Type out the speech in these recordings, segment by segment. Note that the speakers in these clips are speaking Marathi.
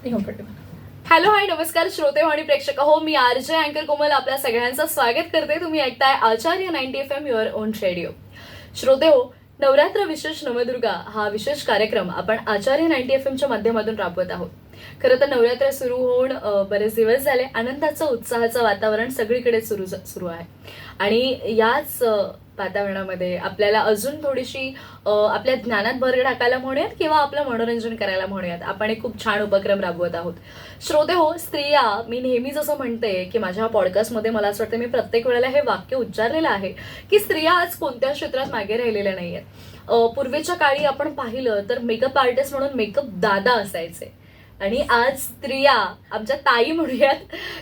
हॅलो हाय नमस्कार श्रोते आणि प्रेक्षक हो, मी आरजे अँकर कोमल आपल्या सगळ्यांचं स्वागत करते. तुम्ही ऐकताय आचार्य 90 FM युअर ओन रेडिओ. श्रोते हो, नवरात्र विशेष नवदुर्गा हा विशेष कार्यक्रम आपण आचार्य 90 FM च्या माध्यमातून राबवत आहोत. खरं तर नवरात्र सुरू होऊन बरेच दिवस झाले. आनंदाचं उत्साहाचं वातावरण सगळीकडे सुरू आहे आणि याच वातावरणामध्ये आपल्याला अजून थोडीशी आपल्या ज्ञानात भर टाकायला म्हणूयात किंवा आपलं मनोरंजन करायला म्हणूयात, आपण एक खूप छान उपक्रम राबवत आहोत. श्रोते हो, स्त्रिया, मी नेहमीच असं म्हणते की माझ्या पॉडकास्टमध्ये मला असं वाटतं मी प्रत्येक वेळेला हे वाक्य उच्चारलेलं आहे की स्त्रिया आज कोणत्या क्षेत्रात मागे राहिलेल्या नाहीयेत. पूर्वीच्या काळी आपण पाहिलं तर मेकअप आर्टिस्ट म्हणून मेकअप दादा असायचे आणि आज स्त्रिया, आमच्या ताई म्हणूयात,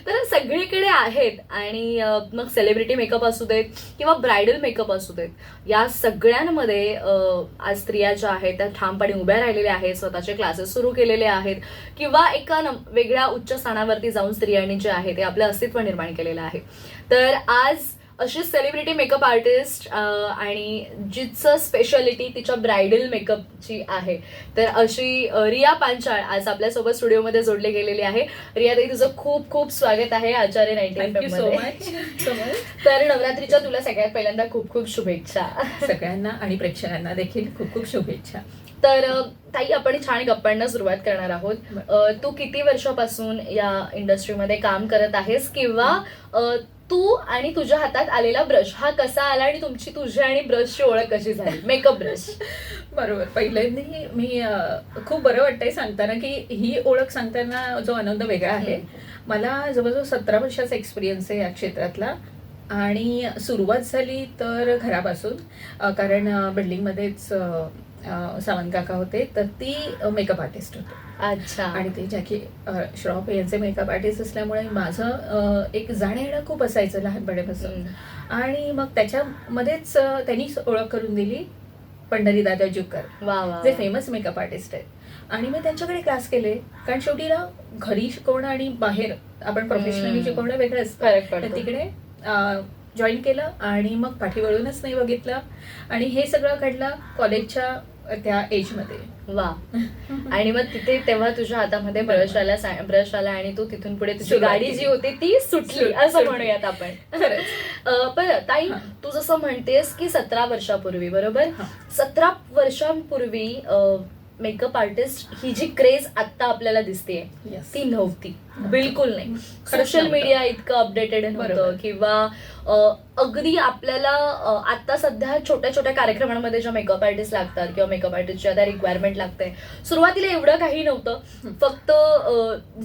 तर सगळीकडे आहेत. आणि मग सेलिब्रिटी मेकअप असू देत किंवा ब्रायडल मेकअप असू देत, या सगळ्यांमध्ये आज स्त्रिया ज्या आहेत त्या ठामपणे उभ्या राहिलेल्या आहेत, स्वतःचे क्लासेस सुरू केलेले आहेत किंवा एका वेगळ्या उच्च स्थानावरती जाऊन स्त्रियांनी जे आहे ते आपलं अस्तित्व निर्माण केलेलं आहे. तर आज अशी सेलिब्रिटी मेकअप आर्टिस्ट आणि जिचं स्पेशालिटी तिच्या ब्रायडल मेकअपची आहे, तर अशी रिया पांचाळ आज आपल्यासोबत स्टुडिओमध्ये जोडले गेलेली आहे. रिया ताई, तुझं खूप खूप स्वागत आहे आचार्य 90 FM मध्ये. तर नवरात्रीच्या तुला सगळ्यात पहिल्यांदा खूप खूप शुभेच्छा. सगळ्यांना आणि प्रेक्षकांना देखील खूप खूप शुभेच्छा. तर ताई, आपण छान गप्पांना सुरुवात करणार आहोत. तू किती वर्षापासून या इंडस्ट्रीमध्ये काम करत आहेस किंवा तू आणि तुझ्या हातात आलेला ब्रश हा कसा आला आणि तुझी आणि ब्रशची ओळख कशी झाली, मेकअप ब्रश? बरोबर, पहिल्यांदा मी खूप बरं वाटतंय सांगताना की ही ओळख सांगताना जो आनंद वेगळा आहे. मला जवळजवळ 17 वर्षाचा एक्सपिरियन्स आहे या क्षेत्रातला आणि सुरुवात झाली तर घरापासून, कारण बिल्डिंगमध्येच सावंत काका होते, तर ती मेकअप आर्टिस्ट होते. अच्छा. आणि ते जॅकी श्रॉफ यांचे मेकअप आर्टिस्ट असल्यामुळे माझं एक जाणं येणं खूप असायचं लहानपणापासून. आणि मग त्याच्यामध्येच त्यांनीच ओळख करून दिली पंढरी दादा जुकर, जे फेमस मेकअप आर्टिस्ट आहेत. आणि मी त्यांच्याकडे क्लास केले, कारण शेवटी ना घरी शिकवणं आणि बाहेर आपण प्रोफेशनली शिकवणं वेगळं असतं. तिकडे जॉईन केलं आणि मग पाठी वळूनच नाही बघितलं आणि हे सगळं घडलं कॉलेजच्या त्या एजमध्ये. वा. आणि मग तिथे तेव्हा तुझ्या हातामध्ये ब्रश आला आणि तू तिथून पुढे तुझी गाडी जी होती ती सुटली असं म्हणूयात आपण. पण ताई, तू जसं म्हणतेस की 17 वर्षापूर्वी, बरोबर, 17 वर्षांपूर्वी मेकअप आर्टिस्ट ही जी क्रेज आता आपल्याला दिसते ती नव्हती, बिलकुल नाही. सोशल मीडिया इतकं अपडेटेड नव्हतं किंवा अगदी आपल्याला आता सध्या छोट्या छोट्या कार्यक्रमांमध्ये ज्या मेकअप आर्टिस्ट लागतात किंवा मेकअप आर्टिस्टच्या त्या रिक्वायरमेंट लागते, सुरुवातीला एवढं काही नव्हतं. फक्त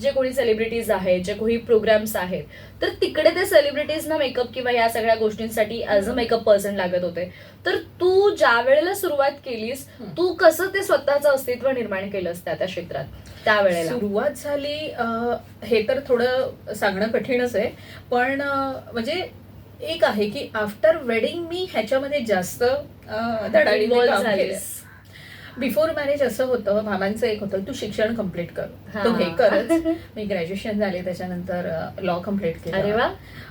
जे कोणी सेलिब्रिटीज आहेत, जे कोणी प्रोग्राम्स आहेत, तर तिकडे ते सेलिब्रिटीजना मेकअप किंवा या सगळ्या गोष्टींसाठी ॲज अ मेकअप पर्सन लागत होते. तर तू ज्या वेळेला सुरुवात केलीस, तू कसं ते स्वतःचं अस्तित्व निर्माण केलंस त्या क्षेत्रात त्यावेळेला? सुरुवात झाली हे तर थोडं सांगणं कठीणच आहे, पण म्हणजे एक आहे की आफ्टर वेडिंग मी ह्याच्यामध्ये जास्त धडाडीने काम केलं. बिफोर मॅरेज असं होतं, मामांचं एक होतं, तू शिक्षण कम्प्लीट कर, तू हे करच. मी ग्रॅज्युएशन झाले, त्याच्यानंतर लॉ कम्प्लीट केलं. अरे वा.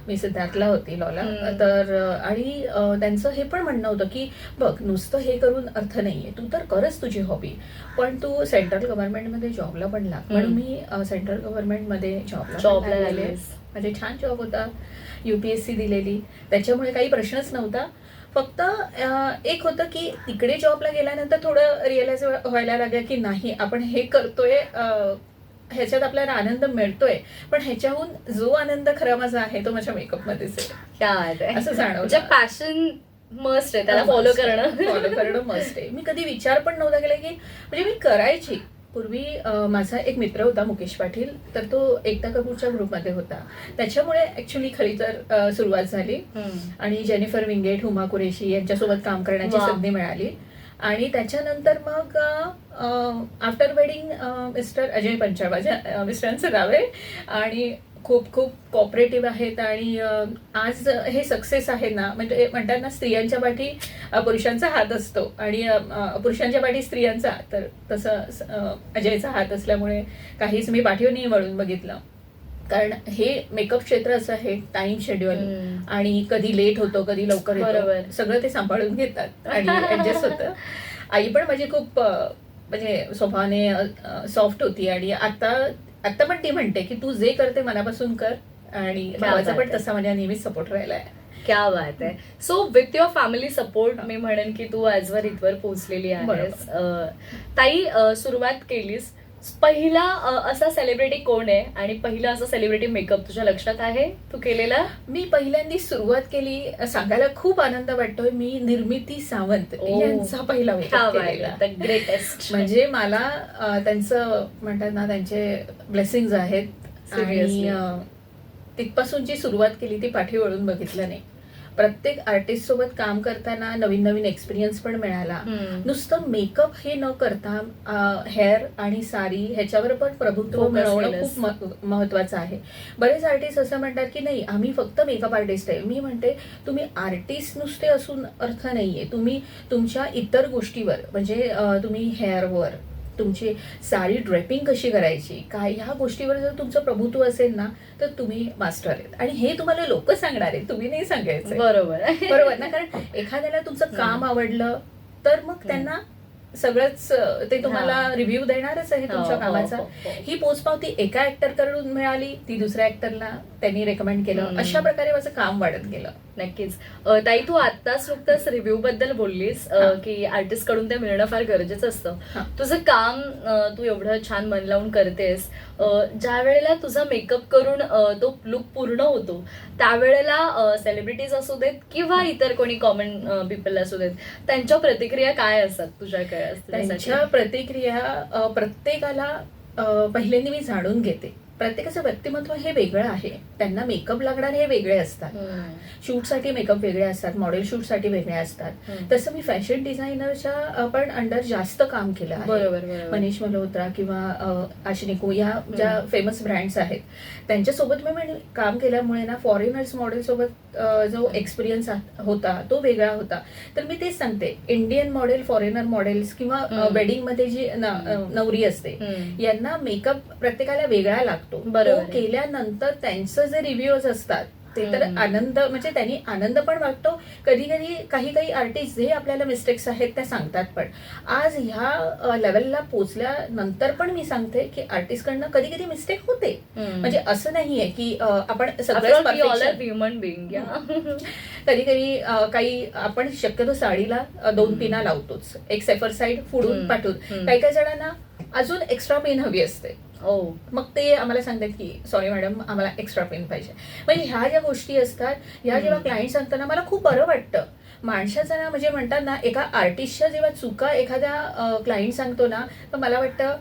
मी सिद्धार्थला होती लॉला. तर आणि त्यांचं हे पण म्हणणं होतं की बघ, नुसतं हे करून अर्थ नाहीये, तू तर करच तुझी हॉबी, पण तू सेंट्रल गव्हर्नमेंटमध्ये जॉबला पण लाग. म्हणून मी सेंट्रल गव्हर्नमेंटमध्ये जॉबला लागले. म्हणजे छान जॉब होता, UPSC दिलेली, त्याच्यामुळे काही प्रश्नच नव्हता. फक्त एक होतं की तिकडे जॉबला गेल्यानंतर थोडं रिअलाइज व्हायला लागलं की नाही, आपण हे करतोय, ह्याच्यात आपल्याला आनंद मिळतोय, पण ह्याच्याहून जो आनंद खरा माझा आहे तो माझ्या मेकअपमध्येच आहे, असं जाणवलं. पॅशन मस्ट आहे, त्याला फॉलो करणं मस्ट आहे. मी कधी विचार पण नव्हता केला की, म्हणजे मी करायची. पूर्वी माझा एक मित्र होता मुकेश पाटील, तर तो एकता कपूरच्या ग्रुपमध्ये होता, त्याच्यामुळे ऍक्च्युली खरी तर सुरुवात झाली. आणि जेनिफर विंगेट, हुमा कुरेशी यांच्यासोबत काम करण्याची संधी मिळाली. आणि त्याच्यानंतर मग after wedding mister Ajay Panchal, माझ्या मिस्टरांचं नाव आहे, आणि खूप खूप कॉपरेटिव्ह आहेत. आणि आज हे सक्सेस आहे ना, म्हणजे म्हणतात ना, स्त्रियांच्या पाठी पुरुषांचा हात असतो आणि पुरुषांच्या पाठी स्त्रियांचा, तर तसं अजयचा हात असल्यामुळे काहीच मी पाठीवर नाही वळून बघितलं. कारण हे मेकअप क्षेत्र असं आहे, टाइम शेड्यूल, आणि कधी लेट होतो, कधी लवकर येतो, सगळं ते सांभाळून घेतात आणि ऍडजस्ट होतं. आई पण माझी खूप म्हणजे स्वभावाने सॉफ्ट होती आणि आता आता पण ती म्हणते की तू जे करते मनापासून कर, आणि क्या भावाचा बात पण आहे. तसा माझ्या नेहमीच सपोर्ट राहिलाय. क्या बात आहे. So with your family support me म्हणेन की तू आजवर इथवर पोहोचलेली आहेस. बरोबर. ताई, सुरुवात केलीस, पहिला असा सेलिब्रिटी कोण आहे आणि पहिला असा सेलिब्रिटी मेकअप तुझ्या लक्षात आहे तू केलेला? मी पहिल्यांदा सुरुवात केली, सांगायला खूप आनंद वाटतोय, मी निर्मिती सावंत ओ. यांचा पहिला मेकअप केलेला. The greatest. म्हणजे मला त्यांचं म्हणतात ना, त्यांचे ब्लेसिंग्स आहेत. Seriously. आणि तिथपासूनची सुरुवात केली ती पाठी वळून बघितलं नाही. प्रत्येक आर्टिस्ट सोबत काम करताना नवीन नवीन एक्सपिरियन्स पण मिळाला. नुसतं मेकअप हे न करता हेअर आणि साडी ह्याच्यावर पण प्रभुत्व Focus मिळवणं केलंस. खूप महत्वाचं आहे. बरेच आर्टिस्ट असं म्हणतात की नाही, आम्ही फक्त मेकअप आर्टिस्ट आहे. मी म्हणते तुम्ही आर्टिस्ट नुसते असून अर्थ नाहीये. तुम्ही तुमच्या इतर गोष्टीवर, म्हणजे तुम्ही हेअरवर, तुमची साडी ड्रेपिंग कशी करायची, काय, ह्या गोष्टीवर जर तुमचं प्रभुत्व असेल ना, तर तुम्ही मास्टर आहेत. आणि हे तुम्हाला लोक सांगणार आहेत, तुम्ही नाही सांगायचं. बरोबर. बरोबर ना, कारण एखाद्याला तुमचं काम आवडलं तर मग त्यांना सगळंच ते तुम्हाला रिव्ह्यू देणारच आहे तुमच्या कामाचा. ही पोचपावती एका ऍक्टर कडून मिळाली, ती दुसऱ्या ऍक्टरला त्यांनी रेकमेंड केलं. अशा प्रकारे माझं काम वाढत गेलं. नक्कीच. ताई, तू आत्ताच नुकतंच रिव्ह्यू बद्दल बोललीस की आर्टिस्ट कडून ते मिळणं फार गरजेचं असतं. तुझं काम तू एवढं छान मन लावून करतेस, ज्या वेळेला तुझा मेकअप करून तो लुक पूर्ण होतो त्यावेळेला सेलिब्रिटीज असू देत किंवा इतर कोणी कॉमन पीपल असू देत, त्यांच्या प्रतिक्रिया काय असतात तुझ्याकडे? त्यांच्या प्रतिक्रिया प्रत्येकाला पहिल्यांदा मी जाणून घेते. प्रत्येकाचं व्यक्तिमत्व हे वेगळं आहे. त्यांना मेकअप लागणार हे वेगळे असतात. शूटसाठी मेकअप वेगळे असतात, मॉडेल शूटसाठी वेगळे असतात. तसं मी फॅशन डिझायनरच्या पण अंडर जास्त काम केलं आहे. बरोबर. मनीष मल्होत्रा किंवा आशिनिको या ज्या फेमस ब्रँड्स आहेत त्यांच्यासोबत मी काम केल्यामुळे ना, फॉरेनर्स मॉडेल सोबत जो एक्सपिरियन्स होता तो वेगळा होता. तर मी तेच सांगते, इंडियन मॉडेल, फॉरेनर मॉडेल्स किंवा वेडिंग मध्ये जी नवरी असते यांना मेकअप प्रत्येकाला वेगळा लागतो. तो केल्यानंतर त्यांचं जे रिव्ह्यूज असतात ते तर आनंद, म्हणजे त्यांनी आनंद पण वाटतो. कधी कधी काही आर्टिस्ट जे आपल्याला मिस्टेक्स आहेत त्या सांगतात. पण आज ह्या लेवलला पोहोचल्यानंतर पण मी सांगते की आर्टिस्ट कडनं कधी कधी मिस्टेक होते. म्हणजे असं नाहीये की आपण सगळं ह्युमन बिंग. कधी कधी काही आपण शक्यतो साडीला 2 पिना लावतोच, एक सेफर साईड फोडून पाठवून. काही जणांना अजून एक्स्ट्रा पेन हवी असते. मग ते आम्हाला सांगतात की सॉरी मॅडम, आम्हाला एक्स्ट्रा पेन पाहिजे. म्हणजे ह्या ज्या गोष्टी असतात, ह्या जेव्हा क्लायंट सांगताना मला खूप बरं वाटतं. माणसाचं ना, म्हणजे म्हणतात ना, एका आर्टिस्टच्या जेव्हा चुका एखाद्या क्लायंट सांगतो ना, तर मला वाटतं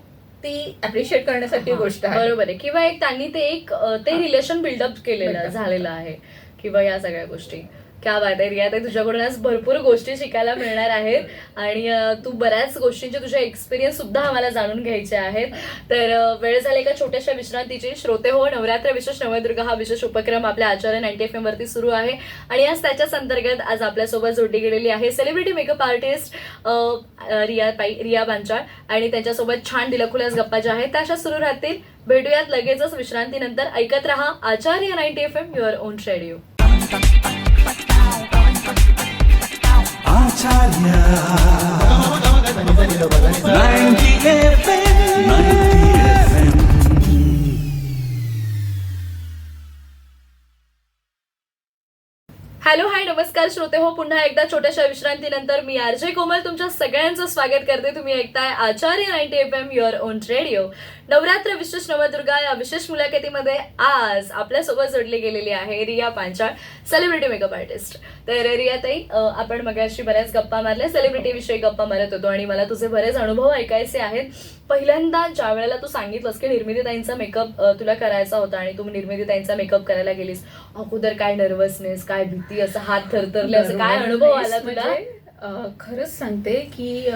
ती अप्रिशिएट करण्यासारखी गोष्ट आहे. बरोबर आहे. किंवा त्यांनी ते रिलेशन बिल्डअप केलेलं झालेलं आहे किंवा या सगळ्या गोष्टी. क्या बात आहे रिया, तुझ्याकडून आज भरपूर गोष्टी शिकायला मिळणार आहेत आणि तू बऱ्याच गोष्टींचे तुझे एक्सपिरियन्स सुद्धा आम्हाला जाणून घ्यायचे आहेत. तर वेळ झाली एका छोट्याशा विश्रांतीची. श्रोते हो, नवरात्र विशेष नवदुर्गा हा विशेष उपक्रम आपल्या आचार्य 90 FM वरती सुरू आहे आणि आज त्याच्याच अंतर्गत आज आपल्यासोबत जोडली गेलेली आहे सेलिब्रिटी मेकअप आर्टिस्ट रिया बांचाळ, आणि त्यांच्यासोबत छान दिलखुलास गप्पा ज्या आहेत त्या अशा सुरू राहतील. भेटूयात लगेचच विश्रांतीनंतर. ऐकत रहा Acharya 90 FM, your own radio. Acharya 90 FM 90 FM. Hello, hi, नमस्कार श्रोते हो. पुन्हा एकदा छोट्याशा विश्रांतीनंतर मी आरजे कोमल तुमच्या सगळ्यांचं स्वागत करते. तुम्ही ऐकताय आचार्य 90 FM, your own radio. Navratra विशेष नवदुर्गा या विशेष मुलाखतीमध्ये आज आपल्यासोबत जोडली गेलेली आहे रिया बांचाळ, सेलिब्रिटी मेकअप आर्टिस्ट. तर रिया ताई, आपण मगाशी बऱ्याच गप्पा मारल्या, सेलिब्रिटी विषयी गप्पा मारत होतो आणि मला तुझे बरेच अनुभव ऐकायचे आहेत. पहिल्यांदा ज्या वेळेला तू सांगितलंस की निर्मितीताईंचा मेकअप तुला करायचा होता आणि तू निर्मितीताईंचा मेकअप करायला गेलीस, अगोदर काय नर्वसनेस, काय भीती, असं हात थरथरले, असं काय अनुभव आला तुला? खरंच सांगते की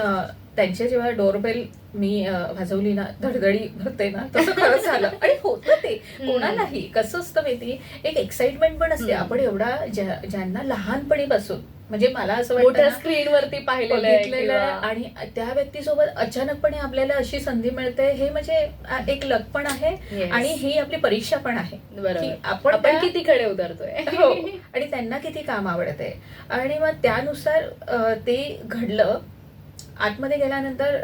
त्यांच्या जेव्हा डोरबेल मी वाजवली ना, धडधडी भरते ना, तसं खरंच झालं. आणि होतं ते कोणालाही. कसं असतं माहिती, एक एक्साइटमेंट पण असते. आपण एवढा ज्यांना लहानपणीपासून, म्हणजे मला असं वाटतं मोठ्या स्क्रीनवरती पाहिलेलं आणि त्या व्यक्तीसोबत अचानकपणे आपल्याला अशी संधी मिळते, हे म्हणजे एक लक पण आहे आणि ही आपली परीक्षा पण आहे. आपण किती खडे उतरतोय आणि त्यांना किती काम आवडते. आणि मग त्यानुसार ते घडलं. आतमध्ये गेल्यानंतर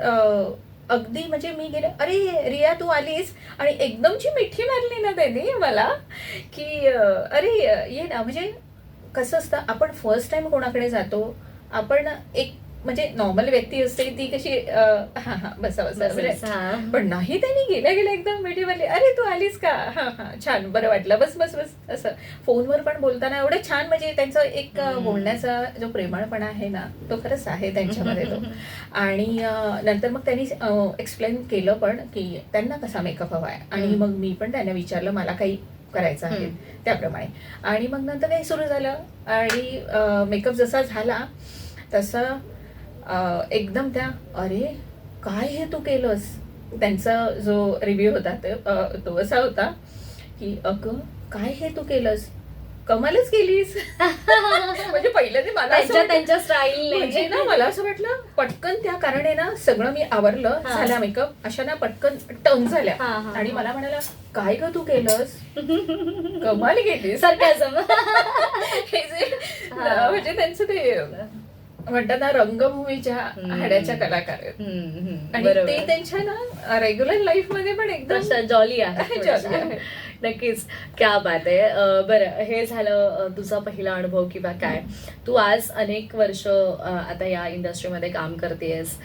अगदी म्हणजे मी गेले, अरे रिया तू आलीस, आणि एकदमची मिठी मारली ना त्याने मला की अरे ये ना. म्हणजे कसं असतं, आपण फर्स्ट टाइम कोणाकडे जातो, आपण एक म्हणजे नॉर्मल व्यक्ती असते ती कशी हा हा बसा बसा बस, म्हणजे, हा. पण नाही, त्यांनी गेल्या गेल्या एकदम मिठी मारली, अरे तू आलीस का, हा हा छान बरं वाटलं, बस बस बस. असं फोनवर पण बोलताना एवढं छान, म्हणजे त्यांचं एक बोलण्याचा जो प्रेमळपणा आहे ना, तो खरंच आहे त्यांच्यामध्ये तो. आणि नंतर मग त्यांनी एक्सप्लेन केलं पण की त्यांना कसा मेकअप हवा आहे, आणि मग मी पण त्यांना विचारलं मला काही करायचं आहे त्याप्रमाणे. आणि मग नंतर काही सुरू झालं, आणि मेकअप जसा झाला तसा एकदम त्या, अरे काय हे तू केलंस. त्यांचा जो रिव्ह्यू होता तो असा होता की अगं काय हे तू केलंस, कमालच केलीस. म्हणजे पहिलं ते मला असं वाटलं- त्यांच्या स्टाईलने म्हणजे ना मला असं वाटलं पटकन त्या कारणे ना सगळं मी आवरलं, हा. झाला मेकअप, अशा ना पटकन टर्न झाल्या, हा, हा, आणि हा. मला म्हणाला काय ग तू केलंस, कमाल केलीस. सरकाजम. हे जे म्हणजे त्यांचं ते म्हणतात ना, रंगभूमीच्या हाड्याच्या कलाकार आहेत. आणि ते त्यांच्या ना रेग्युलर लाईफ मध्ये पण एकदम जॉली आहे jolly आहे. नक्कीच. क्या बात आहे. बरं, हे झालं तुझा पहिला अनुभव किंवा काय. तू आज अनेक वर्ष आता या इंडस्ट्रीमध्ये काम करतेस.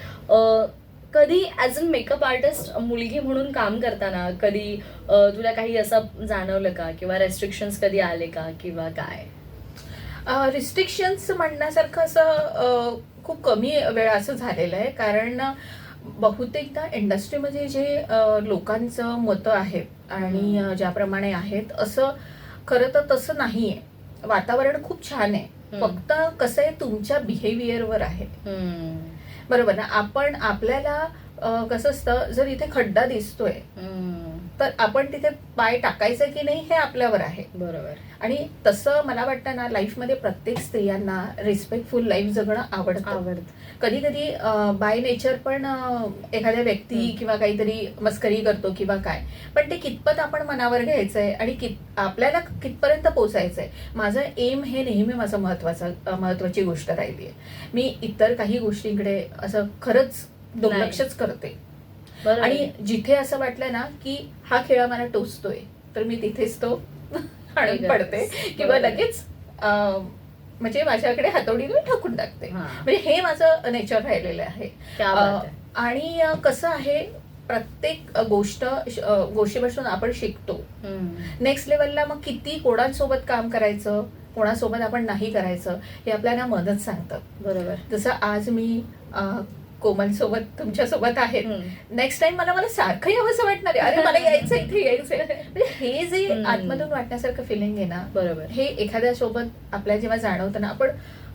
कधी ऍज अन मेकअप आर्टिस्ट मुलगी म्हणून काम करताना कधी तुला काही असं जाणवलं का, किंवा रेस्ट्रिक्शन्स कधी आले का, किंवा काय? रिस्ट्रिक्शन्स म्हणण्यासारखं असं खूप कमी वेळा असं झालेलं आहे, कारण बहुतेकदा इंडस्ट्रीमध्ये जे लोकांचं मतं आहेत आणि ज्याप्रमाणे आहेत, असं खरं तर तसं नाही आहे. वातावरण खूप छान आहे, फक्त कसं आहे तुमच्या बिहेवियरवर आहे. बरोबर ना. आपण आपल्याला कसं असतं, जर इथे खड्डा दिसतोय तर आपण तिथे पाय टाकायचं की नाही हे आपल्यावर आहे. बरोबर. आणि तसं मला वाटतं ना, लाईफमध्ये प्रत्येक स्त्रियांना रिस्पेक्टफुल लाईफ जगणं आवडतं. कधी कधी बाय नेचर पण एखाद्या व्यक्ती किंवा काहीतरी मस्करी करतो किंवा काय, पण ते कितपत आपण मनावर घ्यायचंय आणि आपल्याला कितपर्यंत पोचायचंय. माझं एम हे नेहमी माझं महत्वाची गोष्ट राहिली आहे. मी इतर काही गोष्टींकडे असं खरंच दुर्लक्षच करते. बरोबर. आणि जिथे असं वाटलं ना की हा खेळ मला टोचतोय, तर मी तिथेच तो आणून पडते किंवा लगेच म्हणजे माझ्याकडे हातोडीने ठोकून टाकते. हा. म्हणजे हे माझं नेचर राहिलेलं आहे. क्या बात आहे. आणि कसं आहे, प्रत्येक गोष्टीपासून आपण शिकतो. नेक्स्ट लेवलला मग किती कोणासोबत काम करायचं, कोणासोबत आपण नाही करायचं, हे आपल्याला मदत सांगतं. बरोबर. जसं आज मी कोमल सोबत तुमच्या सोबत आहेत, नेक्स्ट टाइम मला सारखं यावंसं वाटणार आहे, अरे मला यायचं इथे यायचंय. म्हणजे हे जे आतमधून वाटण्यासारखं फिलिंग आहे ना, बरोबर, हे एखाद्या सोबत आपल्याला जेव्हा जाणवतं ना, आपण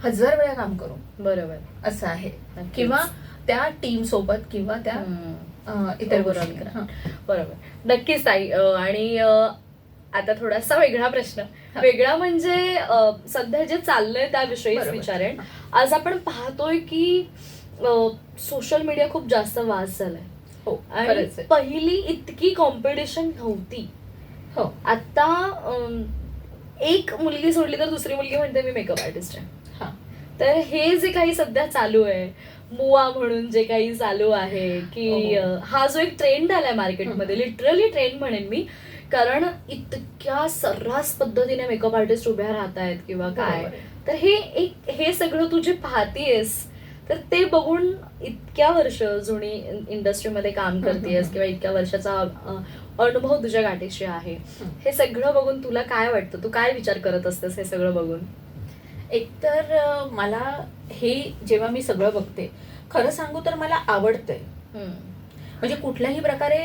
1000 वेळा काम करू. बरोबर. असं आहे. किंवा त्या टीम सोबत किंवा त्या इतर गोष्टी. बरोबर. नक्कीच ताई. आणि आता थोडासा वेगळा प्रश्न, वेगळा म्हणजे सध्या जे चाललंय त्याविषयीच बरोबर. विचारेन. आज आपण पाहतोय की सोशल मीडिया खूप जास्त वास्ट झालाय. हो, आणि खरंच आहे. पहिली इतकी कॉम्पिटिशन नव्हती. हो. आता एक मुलगी सोडली तर दुसरी मुलगी म्हणते मी मेकअप आर्टिस्ट आहे. हा. तर हे जे काही सध्या चालू आहे, मुआ म्हणून जे काही चालू आहे की हा जो एक ट्रेंड आलाय मार्केटमध्ये, लिटरली ट्रेंड म्हणेन मी, कारण इतक्या सर्रास पद्धतीने मेकअप आर्टिस्ट उभ्या राहत आहेत किंवा काय. तर हे सगळं तू जे पाहतीयस, तर ते बघून इतक्या वर्ष जुनी इंडस्ट्रीमध्ये काम करतेस किंवा इतक्या वर्षाचा अनुभव तुझ्या गाठीशी आहे, हे सगळं बघून तुला काय वाटतं? तू काय विचार करत असतेस हे सगळं बघून? एकतर मला हे जेव्हा मी सगळं बघते, खरं सांगू तर मला आवडतंय. म्हणजे कुठल्याही प्रकारे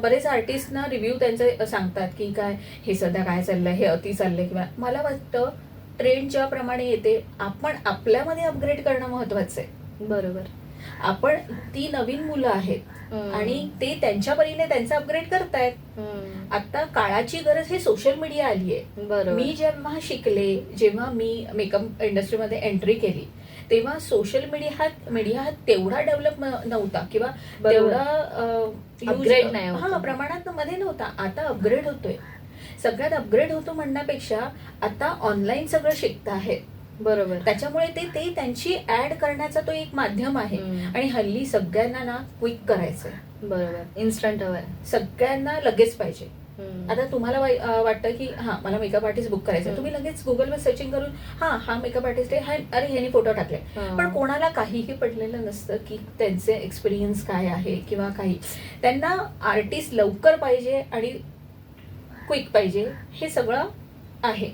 बरेच आर्टिस्ट ना रिव्ह्यू त्यांचे सांगतात की काय हे सध्या काय चाललंय, हे अति चाललंय, किंवा मला वाटतं ट्रेंड ज्याप्रमाणे येते, आपण आपल्यामध्ये अपग्रेड करणं महत्वाचं आहे. बरोबर. आपण ती नवीन मुलं आहेत आणि ते त्यांच्या परीने त्यांचा अपग्रेड करतायत. आता काळाची गरज हे सोशल मीडिया आली आहे. बरोबर. मी जेव्हा शिकले, जेव्हा मी मेकअप इंडस्ट्रीमध्ये एंट्री केली, तेव्हा सोशल मीडिया हा तेवढा डेव्हलप नव्हता किंवा तेवढा अपग्रेड नाही होता. प्रमाणात मध्ये नव्हता. आता अपग्रेड होतोय. सगळ्यात अपग्रेड होतो म्हणण्यापेक्षा आता ऑनलाईन सगळं शिकता आहेत. बरोबर. त्याच्यामुळे ते त्यांची ऍड करण्याचा तो एक माध्यम आहे. आणि हल्ली सगळ्यांना ना क्विक करायचंय, बरोबर, इन्स्टंट हवंय. सगळ्यांना लगेच पाहिजे. आता तुम्हाला वाटतं की हा मला मेकअप आर्टिस्ट बुक करायचं, तुम्ही लगेच गुगलवर सर्चिंग करून हा मेकअप आर्टिस्ट आहे, अरे ह्याने फोटो टाकले. पण कोणाला काहीही पडलेलं नसतं की त्यांचे एक्सपिरियन्स काय आहे किंवा काही. त्यांना आर्टिस्ट लवकर पाहिजे आणि क्विक पाहिजे, हे सगळं आहे.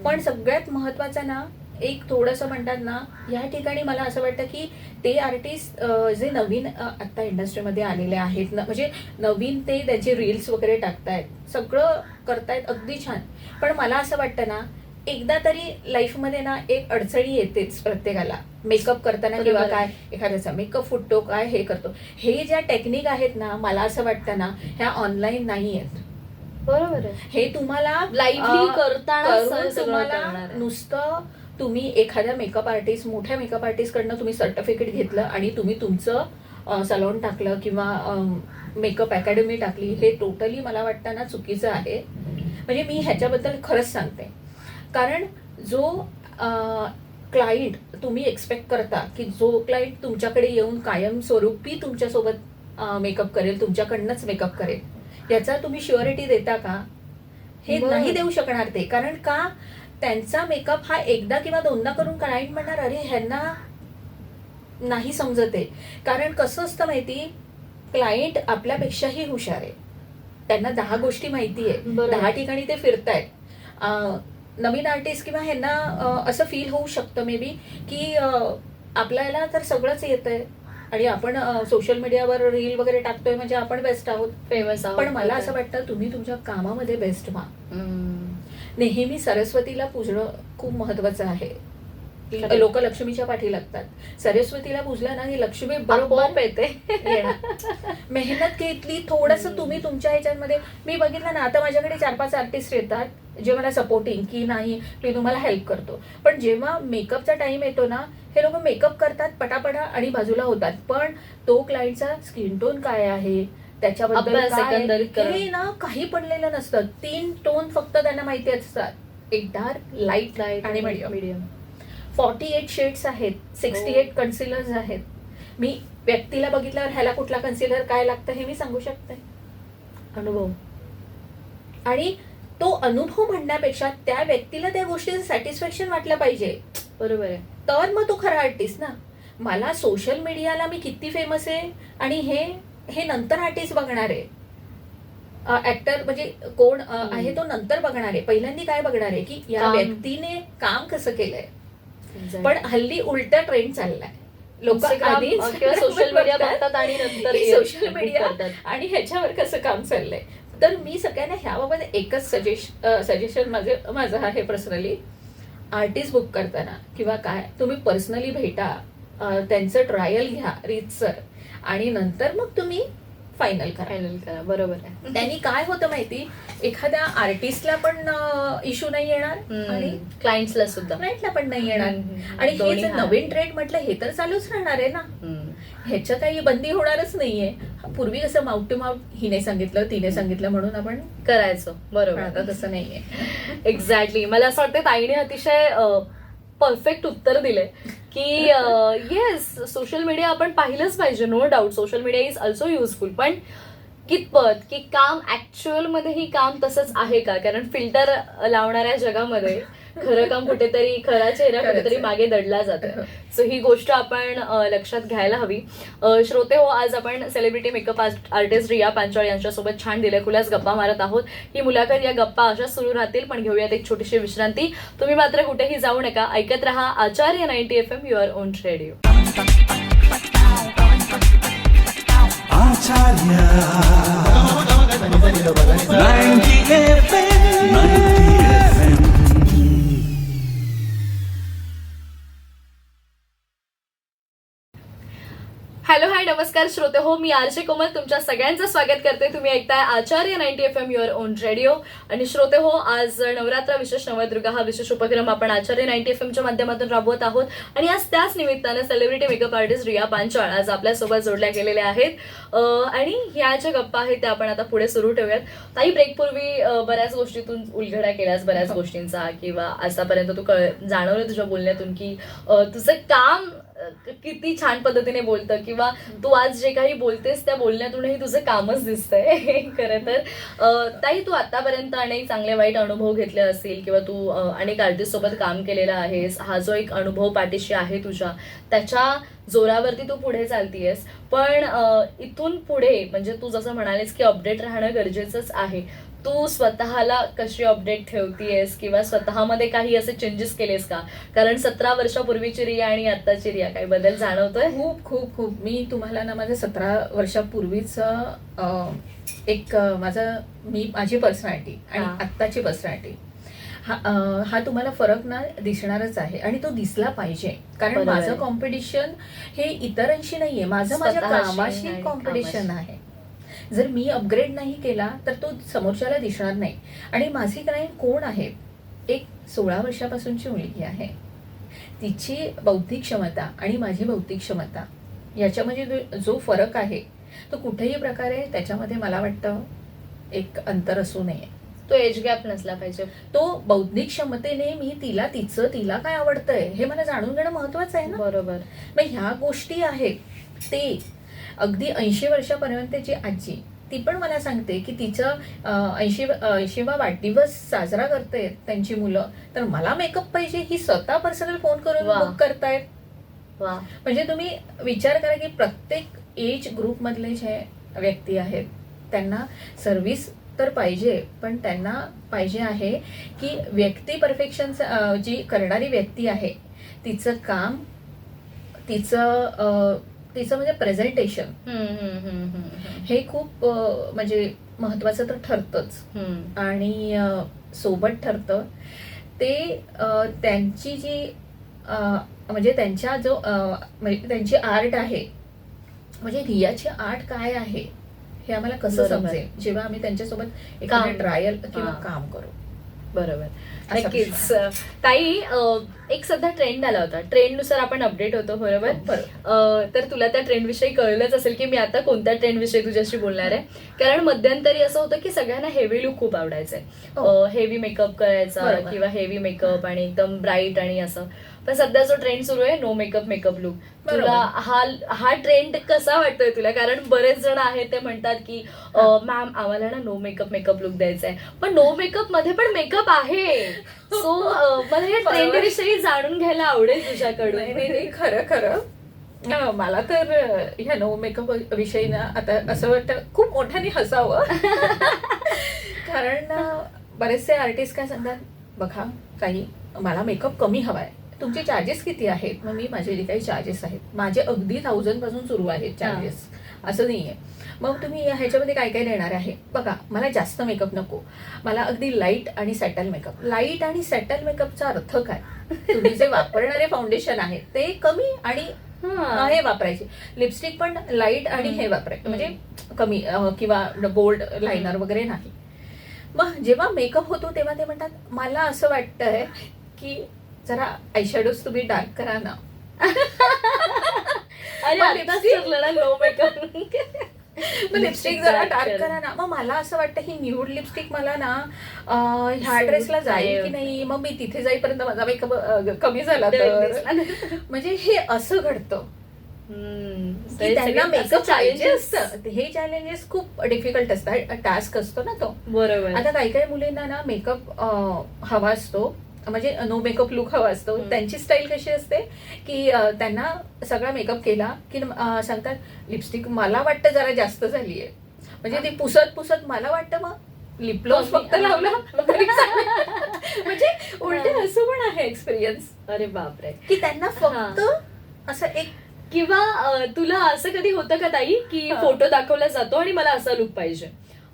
पण सगळ्यात महत्वाचं ना, एक थोडंसं म्हणतात ना, या ठिकाणी मला असं वाटतं की ते आर्टिस्ट जे नवीन आता इंडस्ट्रीमध्ये आलेले आहेत ना, म्हणजे नवीन ते त्याचे रील्स वगैरे टाकतायत, सगळं करतायत, अगदी छान. पण मला असं वाटतं ना, एकदा तरी लाईफमध्ये ना एक अडचणी येतेच प्रत्येकाला, मेकअप करताना किंवा काय, एखाद्याचा मेकअप फुटतो, काय हे करतो. हे ज्या टेक्निक आहेत ना, मला असं वाटतं ना, ह्या ऑनलाईन नाही आहेत. बरोबर आहे. हे तुम्हाला लाईव्हली करताना तुम्हाला नुसतं तुम्ही एखाद्या मेकअप आर्टिस्ट, मोठ्या मेकअप आर्टिस्ट कडनं तुम्ही सर्टिफिकेट घेतलं आणि तुम्ही तुमचं सलॉन टाकलं किंवा मेकअप अकॅडमी टाकली, हे टोटली मला वाटतं ना चुकीचं आहे. म्हणजे मी ह्याच्याबद्दल खरंच सांगते, कारण जो क्लायंट तुम्ही एक्सपेक्ट करता की जो क्लायंट तुमच्याकडे येऊन कायमस्वरूपी तुमच्यासोबत मेकअप करेल, तुमच्याकडनंच मेकअप करेल, याचा तुम्ही शुअरिटी देता का? हे नाही देऊ शकणार ते. कारण का, त्यांचा मेकअप हा एकदा किंवा दोनदा करून क्लायंट म्हणणार अरे ह्यांना नाही समजत आहे. कारण कसं असतं माहिती, क्लायंट आपल्यापेक्षाही हुशार आहे, त्यांना 10 गोष्टी माहिती आहे, 10 ठिकाणी ते फिरतायत. नवीन आर्टिस्ट किंवा ह्यांना असं फील होऊ शकतं मे बी की आपल्याला तर सगळंच येतंय आणि आपण सोशल मीडियावर रील वगैरे टाकतोय म्हणजे आपण बेस्ट आहोत, फेमस आहोत. पण मला असं वाटतं तुम्ही तुमच्या कामामध्ये बेस्ट व्हा. नेहमी सरस्वतीला पूजणं खूप महत्वाचं आहे. लोक लक्ष्मीच्या पाठी लागतात, सरस्वतीला पूजलं ना की लक्ष्मी बरोबर येते. मेहनत घेतली थोडंसं तुम्ही तुमच्या ह्याच्यामध्ये. मी बघितलं ना, आता माझ्याकडे 4-5 आर्टिस्ट येतात जे मला सपोर्टिंग की नाही मी तुम्हाला हेल्प करतो, पण जेव्हा मेकअपचा टाइम येतो ना, हे लोक मेकअप करतात पटापटा आणि बाजूला होतात. पण तो क्लायंटचा स्किन टोन काय आहे, त्याच्याबद्दल हे ना काही पडलेलं नसतं. 3 टोन फक्त त्यांना माहिती असतात, एक डार्क, लाईट आणि मीडियम. 48 शेड्स आहेत, 68 कन्सिलर्स आहेत. मी व्यक्तीला बघितल्यावर ह्याला कुठला कन्सिलर काय लागतं हे मी सांगू शकते. अनुभव. आणि तो अनुभव म्हणण्यापेक्षा त्या व्यक्तीला त्या गोष्टीचं सॅटिस्फॅक्शन वाटलं पाहिजे. बरोबर आहे. तर मग तो खरा आर्टिस्ट ना. मला सोशल मीडियाला मी किती फेमस आहे आणि हे नंतर आर्टिस्ट बघणार आहे. ऍक्टर म्हणजे कोण आहे तो नंतर बघणार आहे. पहिल्यांदा काय बघणार आहे की या व्यक्तीने काम कसं केलंय. पण हल्ली उलटा ट्रेंड चाललाय. लोक आधी सोशल मीडिया बघतात आणि नंतर सोशल मीडिया आणि ह्याच्यावर कसं काम चाललंय. तर मी सगळ्यांना ह्याबाबत एकच सजेशन माझं आहे पर्सनली, आर्टिस्ट बुक करताना किंवा काय तुम्ही पर्सनली भेटा, त्यांचं ट्रायल घ्या रीतसर आणि नंतर मग तुम्ही फायनल करा. बरोबर आहे. त्यांनी काय होतं माहिती, एखाद्या आर्टिस्टला पण इश्यू नाही येणार आणि क्लायंट्सला सुद्धा पण नाही येणार. आणि हे जर नवीन ट्रेंड म्हटलं हे तर चालूच राहणार आहे ना, ह्याच्या काही बंदी होणारच नाहीये. पूर्वी कसं माउथ टू माउथ हिने सांगितलं तिने सांगितलं म्हणून आपण करायचो, बरोबर. आता तसं नाहीये. एक्झॅक्टली. मला असं वाटतं ताईने अतिशय परफेक्ट उत्तर दिले की येस, सोशल मीडिया आपण पाहिलंच पाहिजे, no doubt. Social media is also useful, पण कितपत की काम ऍक्च्युअल मध्ये ही काम तसंच आहे का? कारण फिल्टर लावणाऱ्या जगामध्ये खरं काम कुठेतरी, खरा चेहरा कुठेतरी मागे दडला जातो. सो ही गोष्ट आपण लक्षात घ्यायला हवी. श्रोते हो, आज आपण celebrity makeup artist Riya Panchal यांच्यासोबत छान दिलखुलास गप्पा मारत आहोत. ही मुलाखत, या गप्पा अशाच सुरू राहतील, पण घेऊयात एक छोटीशी विश्रांती. तुम्ही मात्र कुठेही जाऊ नका, ऐकत रहा Acharya 90 FM, your own radio. Acharya 90 FM. Hello, hi, नमस्कार. नमस्कार श्रोते हो, मी आरजे कोमल तुमच्या सगळ्यांचं स्वागत करते. तुम्ही ऐकताय आचार्य 90 FM युअर ओन रेडिओ. आणि श्रोते हो, आज नवरात्र विशेष नवदुर्गा हा विशेष उपक्रम आपण आचार्य 90 FM च्या माध्यमातून राबवत आहोत. आणि आज त्याच निमित्तानं celebrity makeup artist Riya Panchal आज आपल्यासोबत जोडल्या गेलेल्या आहेत. आणि ह्या ज्या गप्पा आहेत त्या आपण आता पुढे सुरू ठेवूयात. काही ब्रेकपूर्वी बऱ्याच गोष्टीतून उलगडा केल्यास, बऱ्याच गोष्टींचा, किंवा आतापर्यंत तू जाणवलं तुझ्या बोलण्यातून की तुझं काम किती छान पद्धतीने बोलतं, किंवा तू आज जे काही बोलतेस त्या बोलण्यातूनही तुझं कामच दिसतंय. खरं तर ताई, तू आतापर्यंत अनेक चांगले वाईट अनुभव घेतले असतील, किंवा तू अनेक आर्टिस्ट सोबत काम केलेलं आहेस. हा जो एक अनुभव पाठीशी आहे तुझ्या, त्याच्या जोरावरती तू पुढे चालतीयस. पण इथून पुढे म्हणजे तू जसं म्हणालीस की अपडेट राहणं गरजेचंच आहे. तू स्वतःला कशी अपडेट ठेवतीयस, किंवा स्वतःमध्ये काही असे चेंजेस केलेस का? कारण 17 वर्षापूर्वीची रिया आणि आत्ताची रिया काही बदल जाणवतोय? खूप खूप खूप. मी तुम्हाला ना माझं 17 वर्षापूर्वीच एक माझी पर्सनॅलिटी आणि आत्ताची पर्सनॅलिटी हा तुम्हाला फरक ना दिसणारच आहे. आणि तो दिसला पाहिजे, कारण माझं कॉम्पिटिशन हे इतरांशी नाहीये, माझं माझ्या कामाशी कॉम्पिटिशन आहे. जर मी अपग्रेड नाही केला तर तो समोरच्याला दिसणार नाही. आणि माझी क्लायंट कोण आहे? एक 16 वर्षापासूनची मुलगी आहे. तिची बौद्धिक क्षमता आणि माझी बौद्धिक क्षमता याच्यामध्ये जो फरक आहे तो कुठेही प्रकारे त्याच्यामध्ये मला वाटतं एक अंतर असू नये. तो एज गॅप नसला पाहिजे. तो बौद्धिक क्षमतेने मी तिला काय आवडतंय हे मला जाणून घेणं महत्वाचं आहे ना. बरोबर. मग ह्या गोष्टी आहेत. ते अगदी 80 वर्षापर्यंतची आजी ती पण मला सांगते की तिचं 80वा वाढदिवस साजरा करते त्यांची मुलं, तर मला मेकअप पाहिजे, ही स्वतः पर्सनल फोन करून बुक करतायत. म्हणजे तुम्ही विचार करा की प्रत्येक एज ग्रुप मधले जे व्यक्ती आहेत त्यांना सर्व्हिस तर पाहिजे, पण त्यांना पाहिजे आहे की व्यक्ती परफेक्शन जी करणारी व्यक्ती आहे तिचं काम, तिचं म्हणजे प्रेझेंटेशन हे खूप म्हणजे महत्वाचं तर ठरतंच. आणि सोबत ठरतं ते त्यांची जी म्हणजे त्यांच्या जो म्हणजे त्यांची आर्ट आहे, म्हणजे रियाची आर्ट काय आहे हे आम्हाला कसं समजेल जेव्हा आम्ही त्यांच्यासोबत एखादं ट्रायल किंवा काम करू. बरोबर, नक्कीच. ताई, एक सध्या ट्रेंड आला होता, ट्रेंडनुसार आपण अपडेट होतो, बरोबर? तर तुला त्या ट्रेंड विषयी कळलंच असेल की मी आता कोणत्या ट्रेंड विषयी तुझ्याशी बोलणार आहे. कारण मध्यंतरी असं होतं की सगळ्यांना हेवी लुक खूप आवडायचंय, हेवी मेकअप करायचा किंवा हेवी मेकअप आणि एकदम ब्राईट आणि असं. पण सध्या जो ट्रेंड सुरू आहे नो मेकअप लुक, तुला हा ट्रेंड कसा वाटतोय तुला? कारण बरेच जण आहेत ते म्हणतात की मॅम आम्हाला ना नो मेकअप लुक द्यायचा आहे, पण नो मेकअप मध्ये पण मेकअप आहे. सो मला या ट्रेंड विषयी जाणून घ्यायला आवडेल तुझ्याकडून. नाही, खरं मला तर ह्या नो मेकअप विषयी ना आता असं वाटतं खूप मोठ्याने हसावं. कारण बरेचसे आर्टिस्ट काय सांगतात, बघा काही मला मेकअप कमी हवाय, तुमचे चार्जेस किती आहेत? मग मी माझे जे काही चार्जेस आहेत माझे अगदी 1000 पासून सुरू आहेत चार्जेस, असं नाहीये. मग तुम्ही ह्याच्यामध्ये काय काय देणार आहे? बघा, मला जास्त मेकअप नको, मला अगदी लाईट आणि सॅटल मेकअप. लाईट आणि सॅटल मेकअपचा अर्थ काय? तुम्ही जे वापरणारे फाउंडेशन आहे ते कमी आणि हे वापरायचे, लिपस्टिक पण लाईट आणि हे वापरायचे, म्हणजे कमी किंवा बोल्ड लायनर वगैरे नाही. मग जेव्हा मेकअप होतो तेव्हा ते म्हणतात मला असं वाटतंय की जरा आयशॅडोज तुम्ही डार्क करा ना. नो मेकअप लिपस्टिक जरा डार्क करा ना. मग मला असं वाटतं ही न्यूड लिपस्टिक मला ना ह्या ड्रेसला जाईल की नाही, मग मी तिथे जाईपर्यंत माझा मेकअप कमी झाला तर. म्हणजे हे असं घडतं की त्यांना मेकअप पाहिजे असतं. हे चॅलेंजेस खूप डिफिकल्ट असतात, टास्क असतो ना तो. बरोबर. आता काही मुलींना ना मेकअप हवा असतो, म्हणजे नो मेकअप लुक हवा असतो. त्यांची स्टाईल कशी असते की त्यांना सगळा मेकअप केला की सांगतात लिपस्टिक मला वाटतं जरा जास्त झालीये, म्हणजे ती पुसत मला वाटतं मग लिपग्लॉस फक्त लावला. म्हणजे उलटे असं पण आहे एक्सपिरियन्स. अरे बापरे, की त्यांना फक्त असं एक. किंवा तुला असं कधी होतं का ताई की फोटो दाखवला जातो आणि मला असा लुक पाहिजे,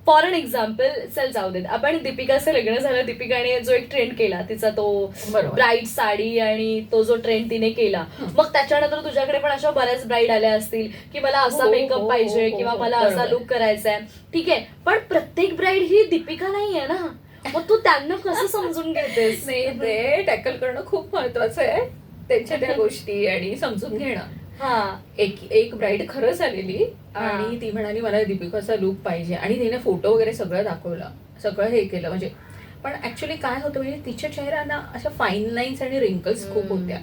फॉर एन एक्झाम्पल चल जाऊ देत, आपण दीपिकाचं लग्न झालं, दीपिकाने जो एक ट्रेंड केला तिचा तो बरोबर. ब्राईड साडी आणि तो जो ट्रेंड तिने केला, मग त्याच्यानंतर तुझ्याकडे पण अशा बऱ्याच ब्राईड आल्या असतील की मला असा हो, मेकअप हो, पाहिजे हो, किंवा हो, मला असा बरोबर. लुक करायचा आहे. ठीक आहे, पण प्रत्येक ब्राईड ही दीपिका नाहीये ना, मग तू त्यांना कसं समजून घेतेस? नाही, ते टॅकल करणं खूप महत्वाचं आहे, त्यांच्या त्या गोष्टी आणि समजून घेणं. हा एक ब्राईड खरंच आलेली आणि ती म्हणाली मला दीपिकाचा लुक पाहिजे आणि तिने फोटो वगैरे सगळं दाखवलं, सगळं हे केलं म्हणजे. पण ऍक्च्युली काय होतं म्हणजे तिच्या चेहऱ्याना अशा फाईन लाईन्स आणि रिंकल्स खूप होत्या.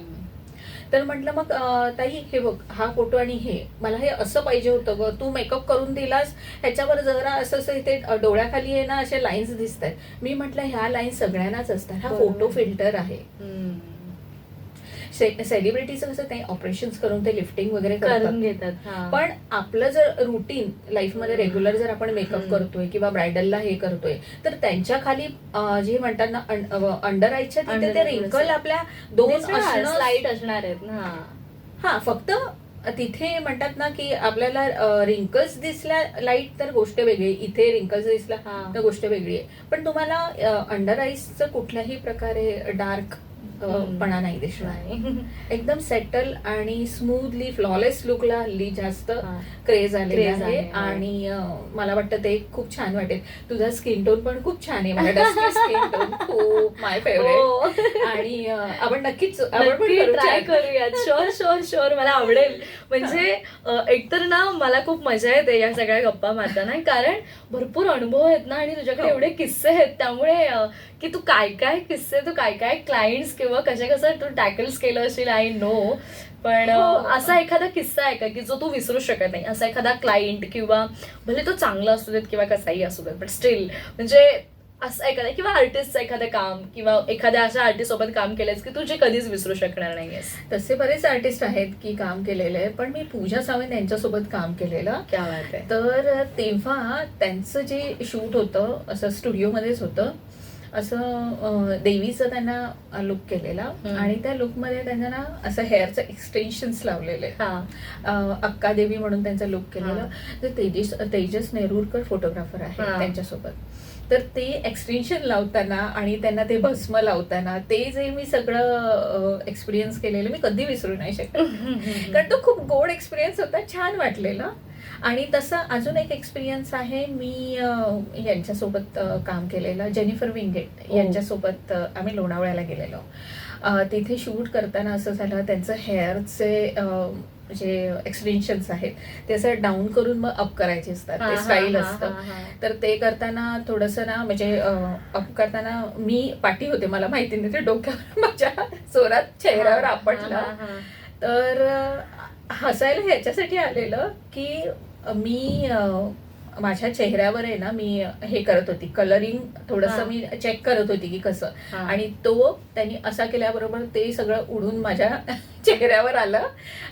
तर म्हटलं मग ताई हे बघ, हा फोटो आणि हे मला हे असं पाहिजे होतं ग, तू मेकअप करून दिलास, ह्याच्यावर जरा असं असं इथे डोळ्याखाली आहे ना असे लाईन्स दिसत आहेत. मी म्हटलं ह्या लाईन्स सगळ्यांनाच असतात, हा बरोबर. फोटो फिल्टर आहे. सेलिब्रिटीचं कसं ते ऑपरेशन्स करून ते लिफ्टिंग वगैरे करून करतात, घेतात. हा. पण आपलं जर रुटीन लाईफमध्ये रेग्युलर जर आपण मेकअप करतोय किंवा ब्रायडलला हे करतोय तर त्यांच्या खाली जे म्हणतात ना अंडर आयच्या तिथे ते रिंकल आपल्या दोन असणं स्लाइट असणार आहेत ना. हा, फक्त तिथे म्हणतात ना की आपल्याला रिंकल्स दिसल्या लाईट तर गोष्ट वेगळी, इथे रिंकल्स दिसला हा. तर गोष्ट वेगळी आहे. पण तुम्हाला अंडर आईजचं कुठल्याही प्रकारे डार्क पणा नाही दिसणार. एकदम सेटल आणि स्मूथली फ्लॉलेस लुकला हल्ली जास्त हा. क्रेज आलेला Craze आहे आहे. आणि मला वाटतं ते खूप छान वाटेल. तुझा स्किन टोन पण खूप छान आहे, मला डस्की स्किन टोन खूप माय फेवरेट. हो. आणि आपण नक्कीच आपण पण नक्की करू ट्राय chat. करूयात. शुअर शुअर शुअर, मला आवडेल. म्हणजे एकतर ना मला खूप मजा येते या सगळ्या गप्पा मारताना, कारण भरपूर अनुभव आहेत ना आणि तुझ्याकडे हो. एवढे किस्से आहेत, त्यामुळे की तू काय काय किस्से, तू काय काय क्लायंट्स किंवा कसं तू टॅकल्स केलं असेल, आय नो. पण हो. असा एखादा किस्सा आहे का की जो तू विसरू शकत नाही, असा एखादा क्लायंट किंवा भले तो चांगला असू देत किंवा कसाही असू देत, पण स्टील म्हणजे असं एखादा, किंवा आर्टिस्टचं एखादं काम किंवा एखाद्या अशा आर्टिस्ट सोबत काम केलंस की तू जे कधीच विसरू शकणार नाहीयेस? तसे बरेच आर्टिस्ट आहेत की काम केलेले आहे, पण मी पूजा सावंत यांच्यासोबत काम केलेलं. क्या बात आहे. तर तेव्हा त्यांचं जे शूट होतं असं स्टुडिओमध्येच होतं, असं देवीचं त्यांना लुक केलेला आणि त्या लुकमध्ये त्यांना ना असं हेअरचं एक्सटेन्शन्स लावलेले. हा. अक्का देवी म्हणून त्यांचा लुक केलेला. तर तेजस नेरुरकर फोटोग्राफर आहे हा. त्यांच्यासोबत. तर ते एक्सटेन्शन लावताना आणि त्यांना ते भस्म लावताना ते जे मी सगळं एक्सपिरियन्स केलेलं मी कधी विसरू नाही शकत, कारण तो खूप गोड एक्सपिरियन्स होता, छान वाटलेला. आणि तसा अजून एक एक्सपिरियन्स आहे, मी यांच्यासोबत काम केलेलं, जेनिफर विंगेट यांच्यासोबत आम्ही लोणावळ्याला गेलेलो. तिथे शूट करताना असं झालं, त्यांचं हेअरचे जे एक्सटेन्शन्स आहेत ते असं डाऊन करून मग अप करायचे असतात, ते स्टाईल असतं. तर ते करताना थोडंसं ना म्हणजे अप करताना मी पाठी होते, मला माहिती नाही, ते डोक्यावर माझ्या जोरात चेहऱ्यावर आपटला. तर हसायला ह्याच्यासाठी आलेलं की मी माझ्या चेहऱ्यावर आहे ना, मी हे करत होती, कलरिंग थोडंसं मी चेक करत होती की कसं, आणि तो त्यांनी असा केल्याबरोबर ते सगळं उडून माझ्या चेहऱ्यावर आलं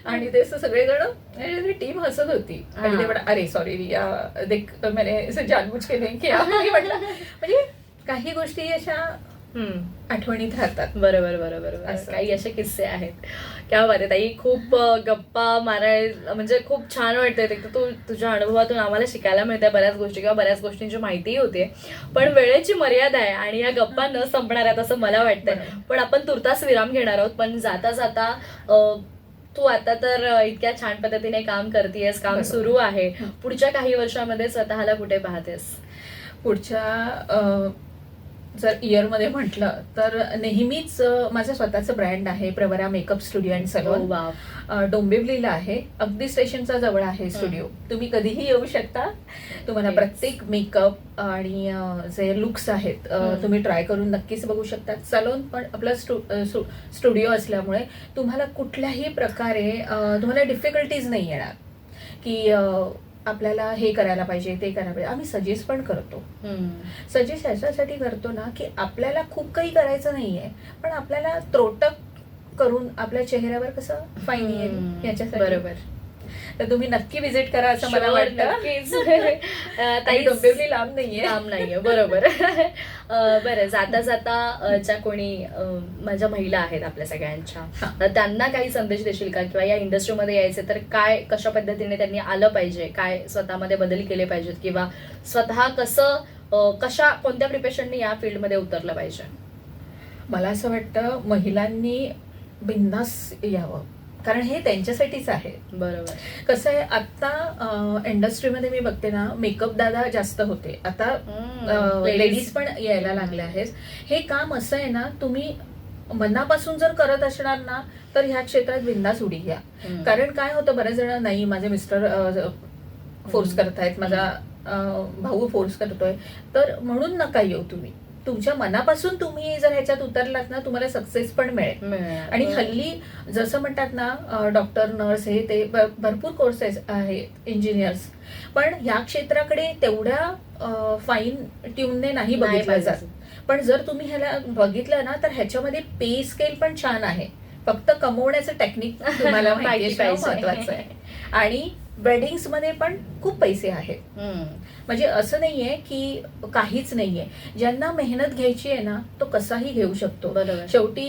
आणि ते सगळेजण टीम हसत होती आणि ते म्हणा अरे सॉरी रिया, देख मैंने जानबूझ के नहीं किया. मी म्हटलं म्हणजे काही गोष्टी अशा आठवणीत राहतात. बरोबर बरोबर. काही असे किस्से आहेत. क्या बात आहे ताई, खूप गप्पा मारायला म्हणजे खूप छान वाटतंय. ते तू तुझ्या अनुभवातून आम्हाला शिकायला मिळते बऱ्याच गोष्टी किंवा बऱ्याच गोष्टींची माहितीही होते, पण वेळेची मर्यादा आहे आणि या गप्पा न संपणार आहेत असं मला वाटतंय. पण आपण तुर्तास विराम घेणार आहोत, पण जाता जाता तू आता तर इतक्या छान पद्धतीने काम करतेयस, काम सुरू आहे. पुढच्या काही वर्षामध्ये स्वतःला कुठे पाहतेस? पुढच्या जर इयरमध्ये म्हटलं तर नेहमीच माझं स्वतःचं ब्रँड आहे, Pravara makeup studio and salon. डोंबिवलीला आहे, अगदी स्टेशनच्या जवळ आहे स्टुडिओ. तुम्ही कधीही येऊ शकता. तुम्हाला प्रत्येक मेकअप आणि जे लुक्स आहेत तुम्ही ट्राय करून नक्कीच बघू शकता. सलून पण आपलं स्टुडिओ असल्यामुळे तुम्हाला कुठल्याही प्रकारे तुम्हाला डिफिकल्टीज नाही येणार की आपल्याला हे करायला पाहिजे, ते करायला पाहिजे. आम्ही सजेस्ट पण करतो. सजेस्ट याच्यासाठी करतो ना की आपल्याला खूप काही करायचं नाहीये, पण आपल्याला त्रोटक करून आपल्या चेहऱ्यावर कसं फाईन येईल याच्यासाठी. बरोबर. तर तुम्ही नक्की व्हिजिट करा असं मला Sure, वाटतं. नक्कीच. आणि ताई डोंबिवली लांब नाहीये. काम नाहीये, बरोबर. बरं, जाता जाता ज्या कोणी माझ्या महिला आहेत आपल्या सगळ्यांच्या, तर त्यांना काही संदेश देशील का, किंवा या इंडस्ट्रीमध्ये यायचे तर काय, कशा पद्धतीने त्यांनी आलं पाहिजे, काय स्वतःमध्ये बदल केले पाहिजेत, किंवा स्वतः कोणत्या प्रिपरेशननी या फील्डमध्ये उतरलं पाहिजे? मला असं वाटतं महिलांनी बिंदास यावं, कारण हे त्यांच्यासाठीच आहे. बरोबर. कसं आहे, आता इंडस्ट्रीमध्ये मी बघते ना, मेकअप दादा जास्त होते, आता लेडीज पण यायला लागल्या आहेत. हे काम असं आहे ना, तुम्ही मनापासून जर करत असणार ना, तर ह्या क्षेत्रात बिंदास उडी घ्या. कारण काय होतं, बरेच जण नाही माझे मिस्टर फोर्स करतायत, माझा भाऊ फोर्स करतोय, तर म्हणून नका येऊ. तुम्ही तुमच्या मनापासून तुम्ही जर ह्याच्यात उतरलात ना, तुम्हाला सक्सेस पण मिळेल. आणि हल्ली जसं म्हणतात ना, डॉक्टर, नर्स, हे ते भरपूर कोर्सेस आहेत, इंजिनियर्स, पण ह्या क्षेत्राकडे तेवढ्या फाईन ट्यूनने नाही बघितलं जात. पण जर तुम्ही ह्याला बघितलं ना, तर ह्याच्यामध्ये पे स्केल पण छान आहे. फक्त कमवण्याचं टेक्निक तुम्हाला माहिती असणं महत्वाचं आहे. आणि वेडिंग्स मध्ये पण खूप पैसे आहेत. म्हणजे असं नाहीये की काहीच नाहीये. ज्यांना मेहनत घ्यायची आहे ना, तो कसाही घेऊ शकतो. बरोबर. शेवटी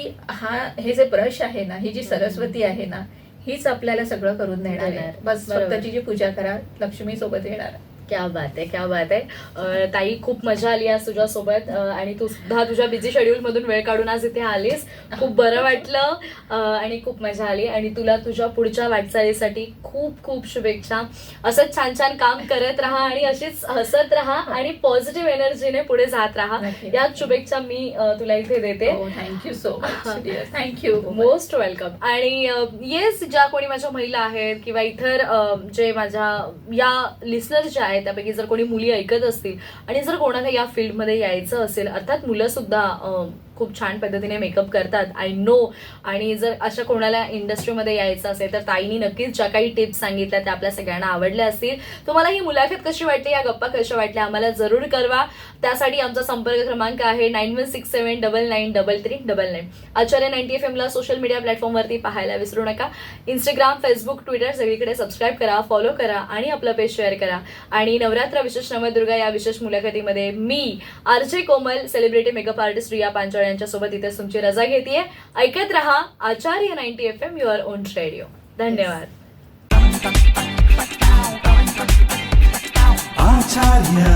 हे जे ब्रश आहे ना, ही जी सरस्वती आहे ना, हीच आपल्याला सगळं करून देणार आहे. बस बरोबर. फक्त तिची पूजा करा, लक्ष्मी सोबत येणार. क्या बात आहे, क्या बात आहे. ताई, खूप मजा आली आज तुझ्यासोबत, आणि तू सुद्धा तुझ्या बिझी शेड्यूल मधून वेळ काढून आज इथे आलीस. खूप बरं वाटलं, आणि खूप मजा आली. आणि तुला तुझ्या पुढच्या वाटचालीसाठी खूप खूप शुभेच्छा. असंच छान छान काम करत राहा, आणि अशीच हसत राहा, आणि पॉझिटिव्ह एनर्जीने पुढे जात राहा. याच शुभेच्छा मी तुला इथे देते. Thank you so much. Thank you, most welcome. आणि येस, ज्या कोणी माझ्या महिला आहेत, किंवा इतर जे माझ्या या लिस्नर जे आहेत, त्यापैकी जर कोणी मुली ऐकत असतील, आणि जर कोणाला या फील्डमध्ये यायचं असेल, अर्थात मुलं सुद्धा खूप छान पद्धतीने मेकअप करतात, आय नो. आणि जर अशा कोणाला इंडस्ट्रीमध्ये यायचं असेल, तर ताईनी नक्कीच ज्या काही टिप्स सांगितल्या त्या आपल्या सगळ्यांना आवडल्या असतील. तुम्हाला ही मुलाखत कशी वाटली, या गप्पा कशा वाटल्या, आम्हाला जरूर कळवा. त्यासाठी आमचा संपर्क क्रमांक आहे 9167993399. आचार्य 90 FM ला सोशल मीडिया प्लॅटफॉर्मवरती पाहायला विसरू नका. इंस्टाग्राम, फेसबुक, ट्विटर सगळीकडे सबस्क्राईब करा, फॉलो करा, आणि आपलं पेज शेअर करा. आणि नवरात्र विशेष नवदुर्गा या विशेष मुलाखतीमध्ये मी RJ Komal, celebrity makeup artist Riya Panchal यांच्या सोबत इथे तुमची रजा घेतेय. ऐकत रहा Acharya 90 FM, your own radio. धन्यवाद. Acharya